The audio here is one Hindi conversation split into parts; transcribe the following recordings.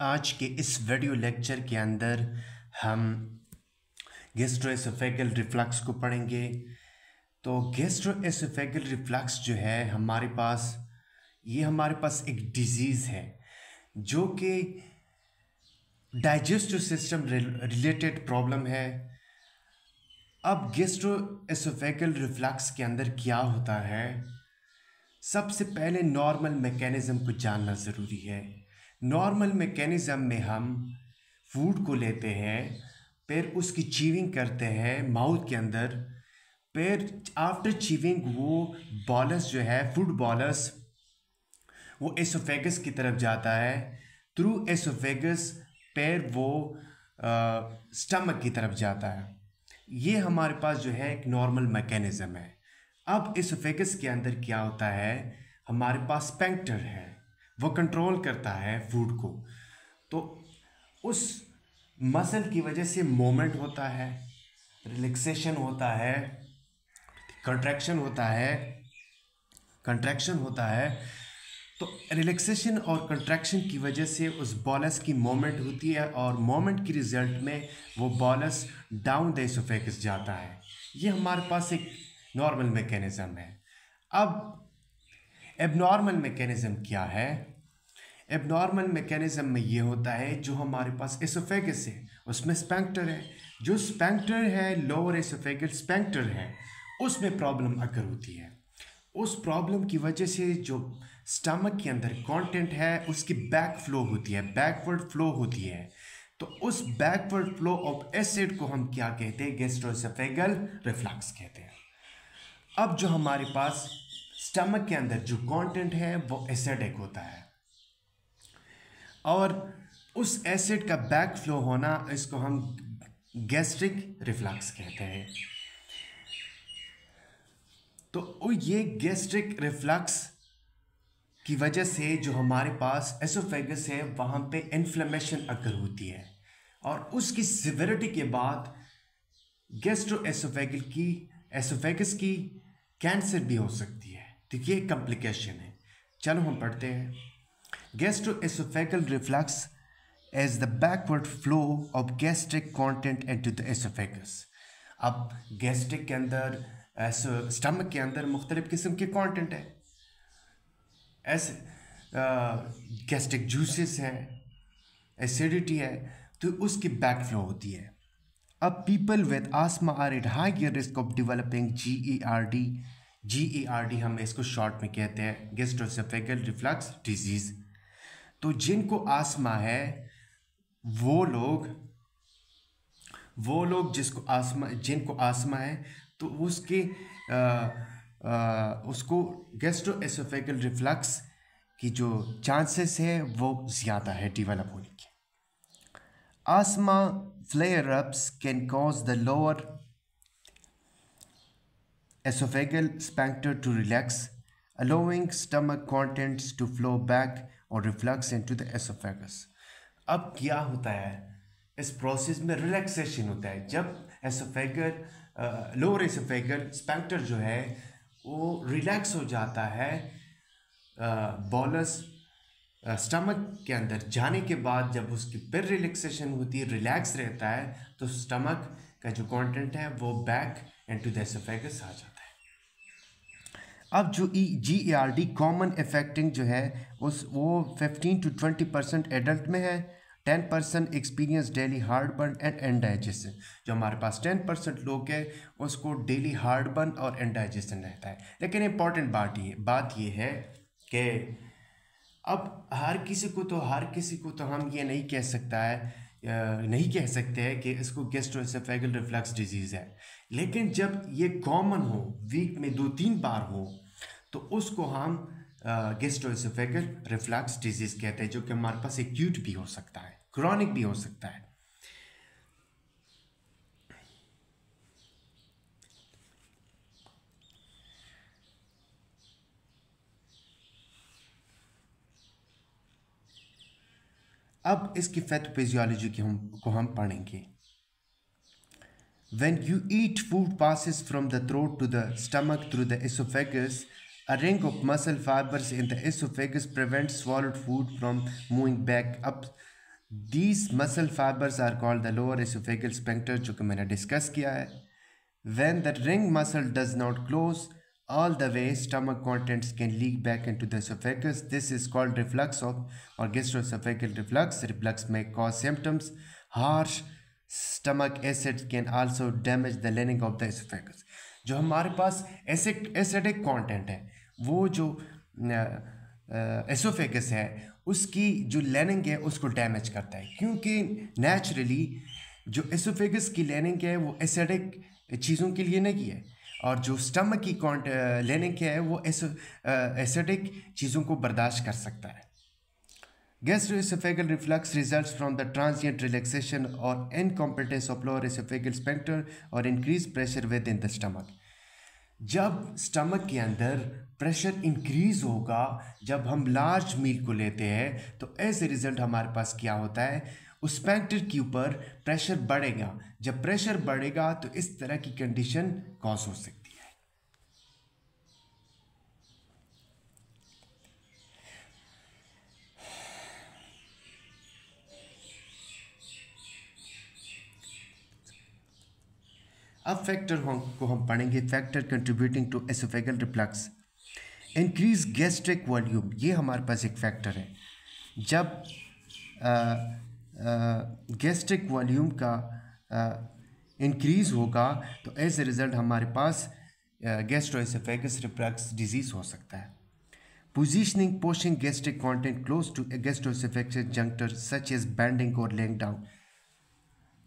आज के इस वीडियो लेक्चर के अंदर हम गैस्ट्रोएसोफेगल रिफ्लक्स को पढ़ेंगे। तो गैस्ट्रोएसोफेगल रिफ्लक्स जो है हमारे पास एक डिजीज़ है जो कि डाइजेस्टिव सिस्टम रिलेटेड प्रॉब्लम है। अब गैस्ट्रोएसोफेगल रिफ्लक्स के अंदर क्या होता है, सबसे पहले नॉर्मल मैकेनिज़्म को जानना ज़रूरी है। नॉर्मल मैकेनिज़्म में हम फूड को लेते हैं, फिर उसकी चीविंग करते हैं माउथ के अंदर, फिर आफ्टर चीविंग वो बॉलस जो है फूड बॉलस वो एसोफेगस की तरफ जाता है, थ्रू एसोफेगस फिर वो स्टमक की तरफ जाता है। ये हमारे पास जो है एक नॉर्मल मैकेनिज़्म है। अब एसोफेगस के अंदर क्या होता है, हमारे पास स्फिंक्टर है, वो कंट्रोल करता है फूड को। तो उस मसल की वजह से मोमेंट होता है, रिलैक्सेशन होता है, कंट्रैक्शन होता है। तो रिलैक्सेशन और कंट्रैक्शन की वजह से उस बॉलस की मोमेंट होती है और मोमेंट की रिजल्ट में वो बॉलस डाउन द एसोफेगस जाता है। ये हमारे पास एक नॉर्मल मैकेनिज़्म है। अब एबनॉर्मल मैकेनिज़्म क्या है? एबनॉर्मल मैकेनिज़्म में ये होता है जो हमारे पास एसोफेगस है उसमें स्फिंक्टर है, जो स्फिंक्टर है लोअर एसोफेगल स्फिंक्टर है, उसमें प्रॉब्लम अगर होती है। उस प्रॉब्लम की वजह से जो स्टमक के अंदर कंटेंट है उसकी बैकवर्ड फ्लो होती है। तो उस बैकवर्ड फ्लो ऑफ एसिड को हम क्या कहते हैं? गैस्ट्रोएसोफेगल रिफ्लक्स कहते हैं। अब जो हमारे पास स्टमक के अंदर जो कंटेंट है वो एसिडिक होता है और उस एसिड का बैक फ्लो होना, इसको हम गैस्ट्रिक रिफ्लक्स कहते हैं। तो ये गैस्ट्रिक रिफ्लक्स की वजह से जो हमारे पास एसोफेगस है वहाँ पे इन्फ्लेमेशन अगर होती है और उसकी सिविरिटी के बाद एसोफेगस की कैंसर भी हो सकती है। तो ये कॉम्प्लिकेशन है। चलो हम पढ़ते हैं। Gastro-oesophageal reflux as the backward flow of gastric content into the oesophagus. अब गैस्ट्रिक के अंदर स्टमक के अंदर मुख्तलिफ किस्म के कंटेंट है, ऐसे गैस्ट्रिक जूसेस हैं, एसिडिटी है, तो उसकी बैक फ्लो होती है। अब people with asthma are at high risk of developing GERD हम इसको शॉर्ट में कहते हैं गैस्ट्रोएसोफेगल रिफ्लक्स डिजीज़। तो जिनको आस्मा है वो लोग जिनको आस्मा है तो उसको गैस्ट्रोएसोफेगल रिफ्लक्स की जो चांसेस है वो ज़्यादा है डेवलप होने की। आस्मा flare-ups can cause the lower esophageal sphincter to relax, allowing stomach contents to flow back or reflux into the esophagus. अब क्या होता है, इस प्रोसेस में रिलैक्सेशन होता है। जब लोअर एसोफेगल स्फिंक्टर जो है वो रिलैक्स हो जाता है, बॉलस स्टमक के अंदर जाने के बाद जब उसकी फिर रिलैक्सेशन होती है, रिलैक्स रहता है, तो स्टमक का जो कंटेंट है वो बैक इनटू द एसोफेगस आ जाता है। अब जो GERD कॉमन अफेक्टिंग जो है वो 15 to 20% एडल्ट में है। 10% experience daily heartburn and indigestion. जो हमारे पास 10% लोग हैं उसको डेली हार्टबर्न और इंडाइजेशन रहता है। लेकिन इम्पॉर्टेंट बात ये है कि अब हर किसी को तो हम ये नहीं कह सकते हैं कि इसको गैस्ट्रोएसोफेगल रिफ्लक्स डिजीज़ है। लेकिन जब ये कॉमन हो, वीक में 2-3 बार हो, तो उसको हम गैस्ट्रोएसोफेगल रिफ्लक्स डिजीज़ कहते हैं, जो कि हमारे पास एक्यूट भी हो सकता है, क्रॉनिक भी हो सकता है। अब इसकी पैथोफिजियोलॉजी को हम पढ़ेंगे। When you eat, food passes from the throat to the stomach through the esophagus. A ring of muscle fibers in the esophagus prevents swallowed food from moving back up these muscle fibres are called the lower oesophageal sphincter, जो कि मैंने डिस्कस किया है. When the ring muscle does not close all the way, stomach contents can leak back into the esophagus. This is called reflux or gastroesophageal reflux. Reflux may cause symptoms. Harsh stomach acid can also damage the lining of the esophagus. जो हमारे पास एसिडिक कंटेंट है वो जो एसोफेगस है उसकी जो लाइनिंग है उसको डैमेज करता है, क्योंकि नेचुरली जो एसोफेगस की लाइनिंग है वो एसिडिक चीज़ों के लिए नहीं है, और जो स्टमक की लाइनिंग है वो एसिडिक चीज़ों को बर्दाश्त कर सकता है. Gastroesophageal reflux results from the transient relaxation or incompetence of lower esophageal sphincter or increased pressure within the stomach. जब स्टमक के अंदर प्रेशर इंक्रीज होगा जब हम लार्ज मील को लेते हैं तो एज ए रिजल्ट हमारे पास क्या होता है, उस स्फिंक्टर के ऊपर प्रेशर बढ़ेगा. जब प्रेशर बढ़ेगा तो इस तरह की कंडीशन कॉज हो सकती है. अब फैक्टर को हम पढ़ेंगे. Factor contributing to oesophageal reflux. Increase gastric volume, ये हमारे पास एक फैक्टर है. जब गैस्ट्रिक वॉल्यूम का इंक्रीज़ होगा तो एज ए रिज़ल्ट हमारे पास गैस्ट्रोएसोफेगस रिफ्लक्स डिजीज़ हो सकता है. Positioning pushing gastric content close to gastroesophagus junction such as bending और लेइंग डाउन.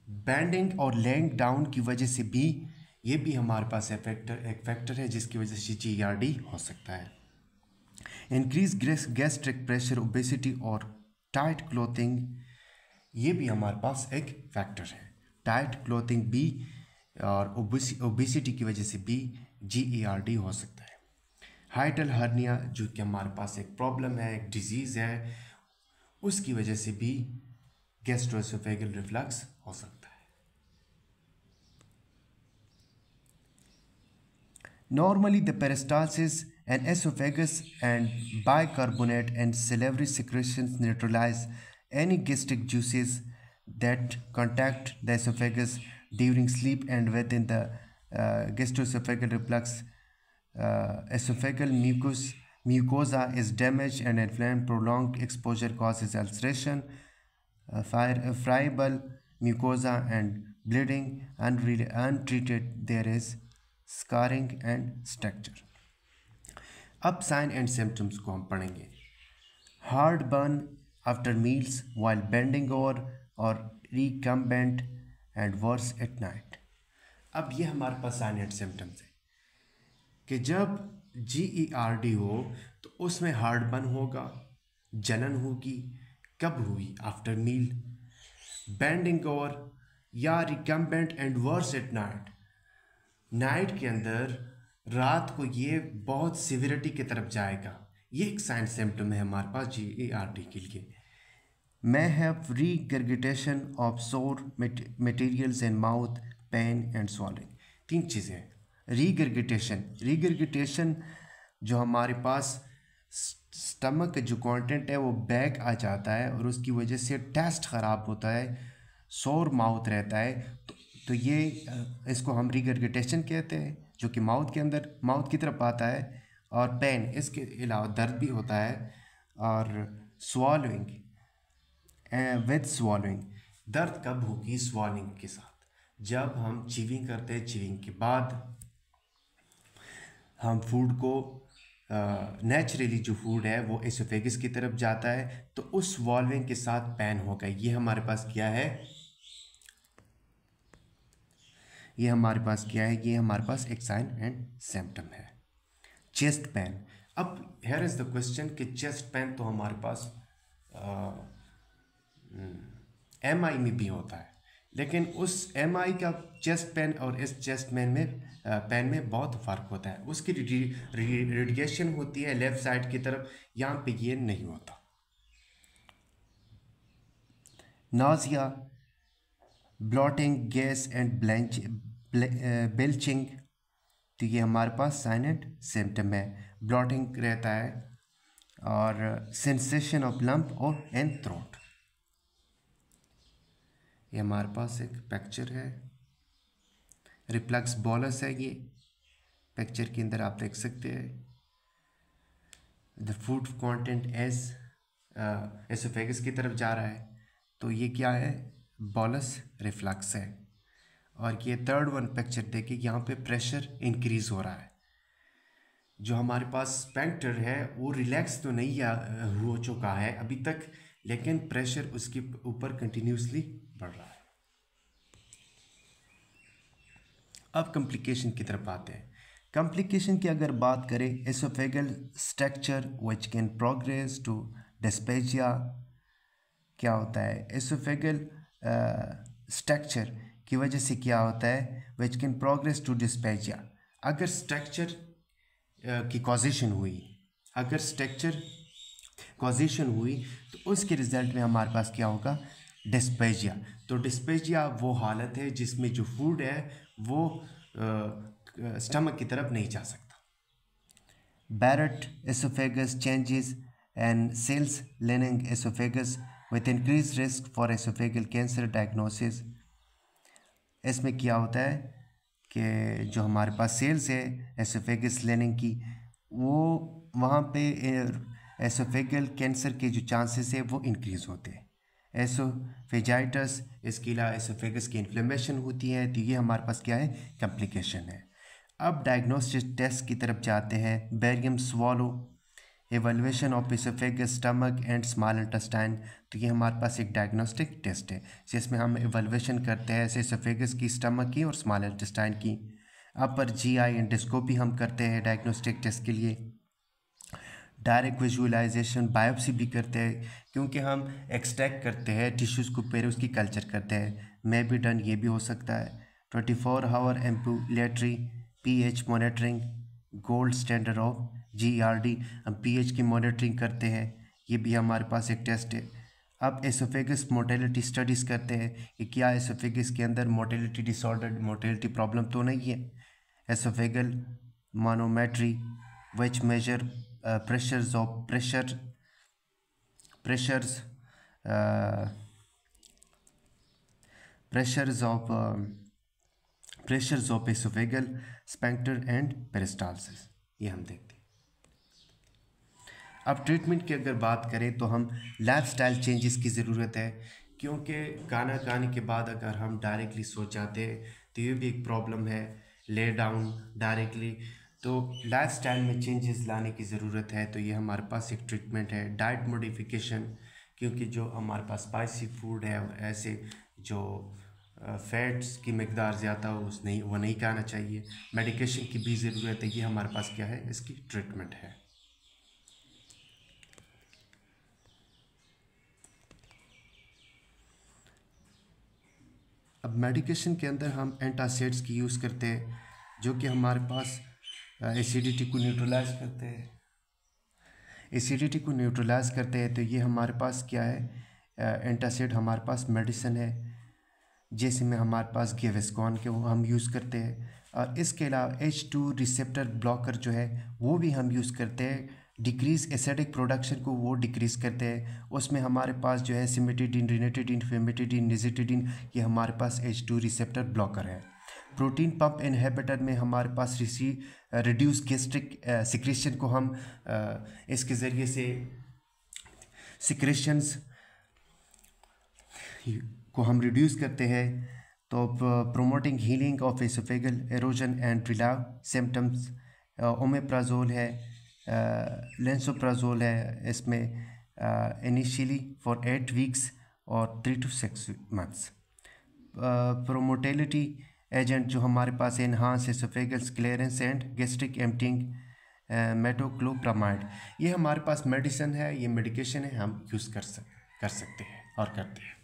बैंडिंग और लेइंग डाउन की वजह से भी ये भी हमारे पास एक फैक्टर है जिसकी वजह से GERD हो सकता है. इंक्रीज गैस्ट्रिक प्रेशर, ओबेसिटी और टाइट क्लोथिंग, ये भी हमारे पास एक फैक्टर है. टाइट क्लोथिंग भी और ओबेसिटी की वजह से भी GERD हो सकता है. हाइटल हर्निया, जो कि हमारे पास एक प्रॉब्लम है, एक डिजीज़ है, उसकी वजह से भी गैस्ट्रोएसोफेगल रिफ्लक्स हो सकता है. Normally, the peristalsis and esophagus and bicarbonate and salivary secretions neutralize any gastric juices that contact the esophagus during sleep and within the gastroesophageal reflux. Esophageal mucosa is damaged and inflamed. Prolonged exposure causes ulceration, friable mucosa and bleeding. Untreated, there is scarring and structure. अब साइन एंड सिम्टम्स को हम पढ़ेंगे. Heartburn after meals while bending over और recumbent and worse at night. अब ये हमारे पास साइन एंड सिम्टम्स है कि जब GERD हो तो उसमें हार्ड बर्न होगा, जलन होगी. कब हुई? After meal. बेंडिंग ओवर या recumbent and worse at night, night के अंदर रात को ये बहुत सिविरिटी की तरफ जाएगा. ये एक साइन सिम्टम है हमारे पास GERD के लिए. may have regurgitation of sore materials in mouth, pain and swallowing. 3 चीज़ें. regurgitation जो हमारे पास स्टमक का जो कंटेंट है वो बैक आ जाता है और उसकी वजह से टेस्ट ख़राब होता है, सोर माउथ रहता है, तो ये इसको हम रिगर्गिटेशन कहते हैं, जो कि माउथ के अंदर माउथ की तरफ आता है. और पेन, इसके अलावा दर्द भी होता है. और स्वॉलोइंग, विद स्वॉलोइंग, दर्द कब होगी? स्वॉलोइंग के साथ. जब हम च्यूइंग करते हैं, च्यूइंग के बाद हम फूड को नेचुरली जो फूड है वो एसोफेगस की तरफ जाता है, तो उस स्वॉलोइंग के साथ पेन होगा. ये हमारे पास क्या है? ये हमारे पास एक साइन एंड सिम्टम है. Chest pain. अब हियर इज द क्वेश्चन कि चेस्ट पेन तो हमारे पास MI में भी होता है, लेकिन उस MI का चेस्ट पेन और इस चेस्ट पेन में बहुत फ़र्क होता है. उसकी रेडिएशन होती है लेफ़्ट साइड की तरफ, यहाँ पे ये नहीं होता. Nazia, blotting, gas and belching, तो ये हमारे पास साइन एंड सिम्टम है. ब्लॉटिंग रहता है और सेंसेशन ऑफ लंप और एंड थ्रोट. ये हमारे पास एक पिक्चर है, रिफ्लक्स बोलस है। ये पिक्चर के अंदर आप देख सकते हैं the food content as oesophagus की तरफ जा रहा है, तो ये क्या है, बोलस रिफ्लक्स है। और ये थर्ड वन पिक्चर देखिए, यहाँ पे प्रेशर इंक्रीज हो रहा है। जो हमारे पास स्फिंक्टर है वो रिलैक्स तो नहीं हो चुका है अभी तक, लेकिन प्रेशर उसके ऊपर कंटिन्यूसली बढ़ रहा है। अब कॉम्प्लिकेशन की तरफ आते हैं। कॉम्प्लिकेशन की अगर बात करें, oesophageal stricture which can progress to dysphagia. क्या होता है, एसोफेगल स्ट्रक्चर की वजह से क्या होता है, which can progress to dysphagia. अगर स्ट्रक्चर की कॉजेशन हुई, अगर स्ट्रक्चर कॉजेशन हुई तो उसके रिजल्ट में हमारे पास क्या होगा, डिस्पेजिया। तो डिस्पेजिया वो हालत है जिसमें जो फूड है वो स्टमक की तरफ नहीं जा सकता। Barrett esophagus changes and cells lining esophagus with increased risk for esophageal cancer diagnosis। इसमें क्या होता है कि जो हमारे पास सेल्स है एसोफेगस लिनिंग की, वो वहाँ पे एसोफेगल कैंसर के जो चांसेस है वो इंक्रीज़ होते हैं। एसोफेजाइटिस, इसके अलावा एसोफेगस की इन्फ्लेमेशन होती है, तो ये हमारे पास क्या है, कॉम्प्लिकेशन है। अब डायग्नोस्टिक टेस्ट की तरफ जाते हैं। Barium swallow, evaluation of esophagus, stomach and small intestine. तो ये हमारे पास एक डायग्नोस्टिक टेस्ट है जिसमें हम एवल्यूएशन करते हैं एसोफेगस की, स्टमक की और स्मॉल इंटेस्टाइन की। अपर जीआई एंडोस्कोपी हम करते हैं डायग्नोस्टिक टेस्ट के लिए। डायरेक्ट विजुअलाइजेशन, बायोप्सी भी करते हैं क्योंकि हम एक्सट्रैक्ट करते हैं टिश्यूज़ को, पहले उसकी कल्चर करते हैं। मे बी डन, ये भी हो सकता है। 24 hour ambulatory pH monitoring, gold standard of GERD, हम पीएच की मॉनिटरिंग करते हैं, ये भी हमारे पास एक टेस्ट है। अब एसोफेगस मोटेलिटी स्टडीज़ करते हैं कि क्या एसोफेगस के अंदर मोटेलिटी डिसऑर्डर, मोटेलिटी प्रॉब्लम तो नहीं है। Esophageal manometry which measure pressures of esophageal sphincter and peristalsis, ये हम देखते हैं। अब ट्रीटमेंट की अगर बात करें तो हम लाइफस्टाइल चेंजेस की ज़रूरत है, क्योंकि खाना खाने के बाद अगर हम डायरेक्टली सो जाते हैं तो ये भी एक प्रॉब्लम है, ले डाउन डायरेक्टली। तो लाइफस्टाइल में चेंजेस लाने की ज़रूरत है, तो ये हमारे पास एक ट्रीटमेंट है। डाइट मॉडिफिकेशन, क्योंकि जो हमारे पास स्पाइसी फूड है, ऐसे जो फैट्स की मकदार ज़्यादा हो वो नहीं खाना चाहिए। मेडिकेशन की भी ज़रूरत है, ये हमारे पास क्या है, इसकी ट्रीटमेंट है। अब मेडिकेशन के अंदर हम एंटासिड्स की यूज़ करते हैं जो कि हमारे पास एसिडिटी को न्यूट्रलाइज करते हैं। एसिडिटी को न्यूट्रलाइज करते हैं, तो ये हमारे पास क्या है, एंटासिड हमारे पास मेडिसिन है। जैसे में हमारे पास गेविस्कॉन के वो हम यूज़ करते हैं, और इसके अलावा H2 रिसेप्टर ब्लॉकर जो है वो भी हम यूज़ करते हैं। डिक्रीज़ एसिडिक प्रोडक्शन को वो डिक्रीज़ करते हैं। उसमें हमारे पास जो है सिमेटिडिन, रिनेटिडिन, फेमेटिडिन, निजिटिडिन, ये हमारे पास H2 रिसेप्टर ब्लॉकर है। प्रोटीन पंप इनहिबिटर में हमारे पास रिड्यूस गैस्ट्रिक सिक्रेशन को हम इसके ज़रिए से सिक्रेशंस को हम रिड्यूस करते हैं। तो promoting healing of esophageal erosion and relieve symptoms, omeprazole है, लेंसोप्राजोल है, इसमें इनिशियली फॉर 8 वीक्स और 3 to 6 months। प्रोमोटेलिटी एजेंट जो हमारे पास enhance esophageal clearance and gastric emptying, metoclopramide, ये हमारे पास मेडिसिन है, ये मेडिकेशन है, हम यूज़ कर सकते हैं और करते हैं।